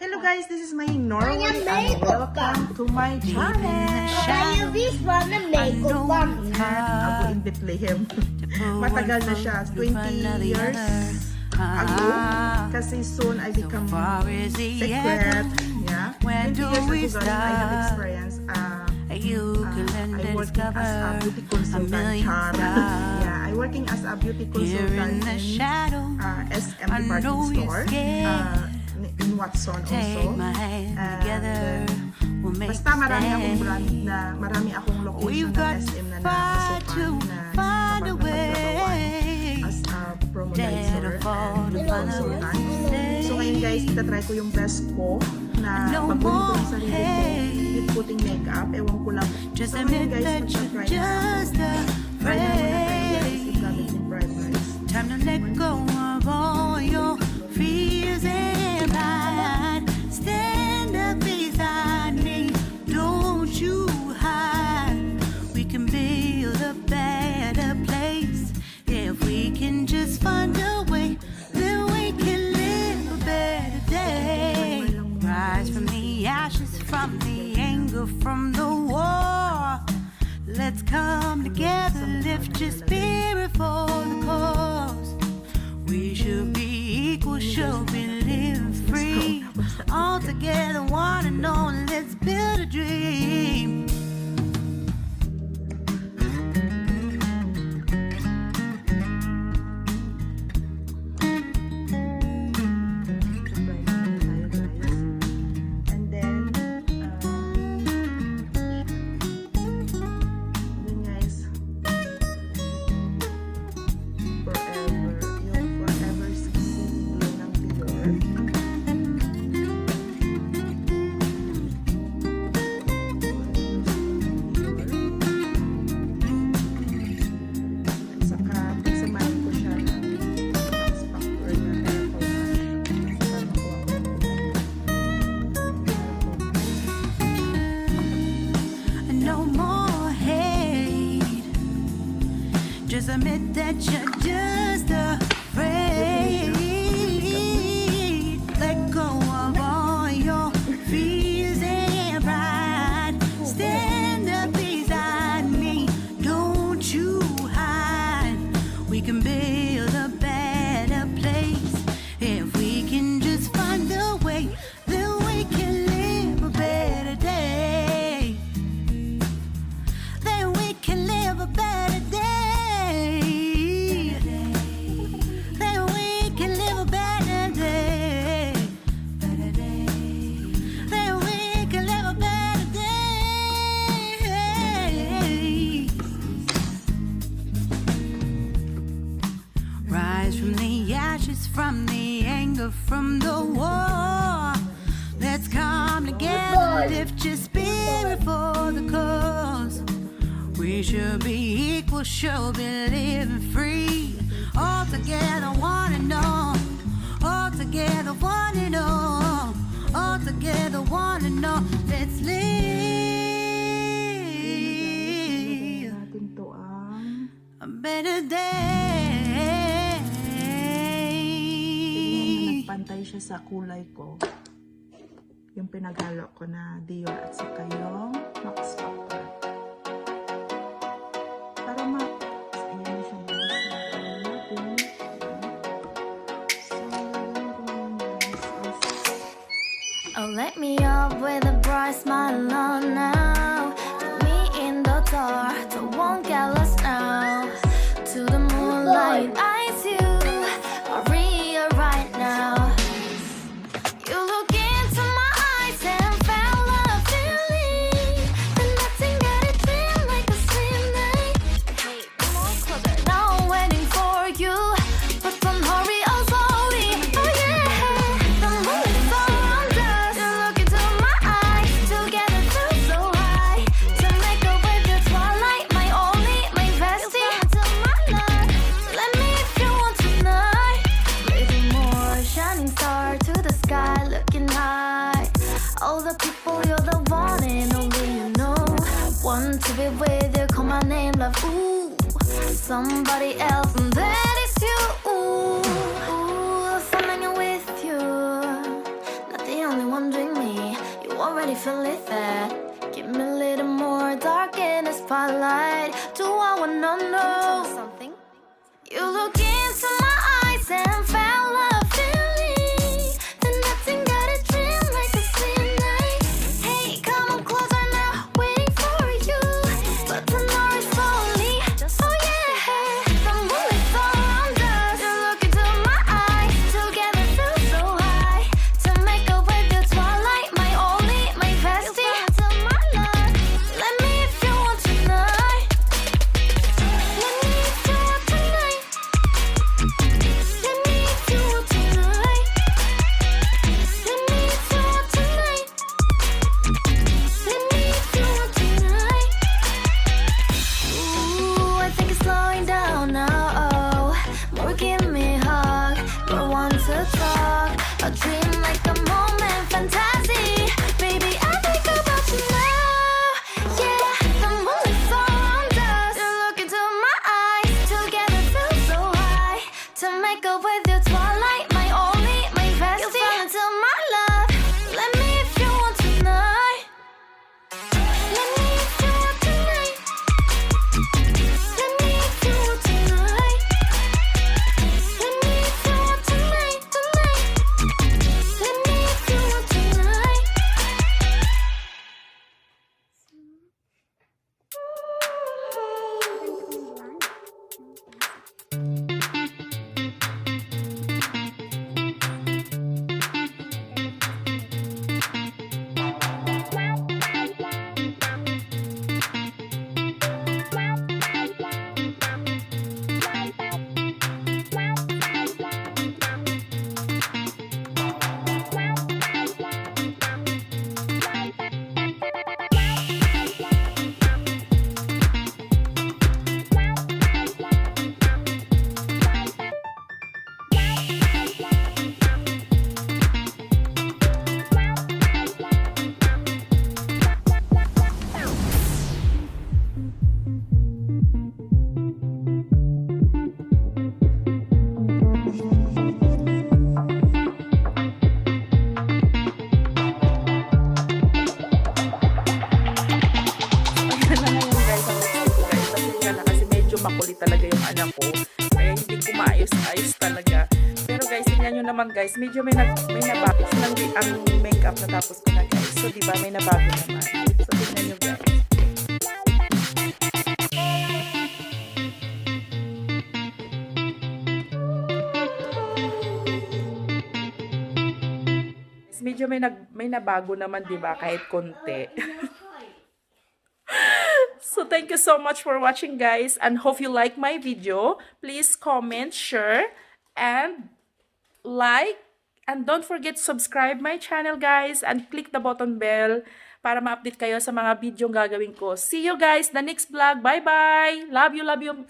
Hello guys, this is my Norway and welcome to my channel. Ako in Bethlehem. Matagal na siya, 20 years ago. Kasi soon I become secret. Yeah, 20 years ago guys, I have experience. I working as a beauty consultant. Yeah, I working as a beauty consultant in SM department store. In Watson also. Basta marami akong brand na marami akong location ng SM na nasusukan na as a promodizer and consultant. So ngayon guys, itatry ko yung best ko na pagbuhin ko yung sarili ko with putting makeup. Ewan ko lang. So ngayon guys, magpa-try na ako. Try na muna tayo guys yung gamit ng primers. Time to let go of all your fears and pride. Stand up beside me, don't you hide. We can build a better place if we can just find a way. Then we can live a better day. Rise from the ashes, from the anger, from the war. Let's come together, lift your spirit for the cause. We should be equal, should be living free. All together, one and all, let's build a dream. Just admit that you're just afraid. Let go of all your fears and pride. Stand up beside me, don't you hide. We can build a better place if we can just find a way. Then we can live a better day. Then we can live a better day. From the anger, from the war, let's come together, lift your spirit for the cause. We should be equal, should be living free. All together, one and all. All together, one and all. All together, one and all. Let's live a better day. Pantay siya sa kulay ko. Yung pinaghalo ko na Dior at saka yung Max Factor. Para ayan siya Oh, let me up with a bright smile on now. Put me in the dark, don't won't get lost now. To the moonlight, eyes you, Maria right now. You look into my eyes and felt a feeling, and nothing got it feel like a slim night. Hey, come on, closer. Now I'm waiting for you, but don't hurry, oh slowly. Oh yeah, the moon is so All the people, you're the one and only you know. Want to be with you, call my name, love. Ooh, somebody else, and that is you. Ooh, something with you. Not the only one doing me. You already feel it there. Give me a little more dark in the spotlight. Do I wanna know something? You look into my eyes and fell love feeling. Then nothing got a dream like a same night. Hey, come on closer now, waiting for you. But the door is slowly. Oh yeah, the moon is around us. You look into my eyes, together feel so high. To make up with your twilight, my only, my bestie. You fall into my love. Let me if you want tonight. Let me if you want tonight. Let me if you want tonight. Let me if you want tonight. Let me if you want tonight. Ooh, I think it's slowing down now. Oh, more give me a hug, more want to talk. A dream like a moment, fantasy. Baby, I think about you now. Yeah, the moon is around us. You look into my eyes, together feel so high. To make up with your twilight, my only, my bestie. You fall into my love. Let me if you want tonight. Let me if you want tonight. Let me if you want tonight. Let me if you want tonight, tonight. Let me if you want tonight. Kasi medyo makulit talaga yung anak ko. Kaya hindi ko maayos-ayos talaga. Pero guys, tingnan nyo naman guys, medyo may nabago. Ang makeup natapos ko na guys. So diba, may nabago naman. So tingnan nyo guys. Medyo may nabago naman, diba? Kahit konti. So thank you so much for watching guys, and hope you like my video. Please comment, share, and like, and don't forget to subscribe my channel guys, and click the button bell para ma-update kayo sa mga video gagawin ko. See you guys the next vlog. Bye bye. Love you, love you.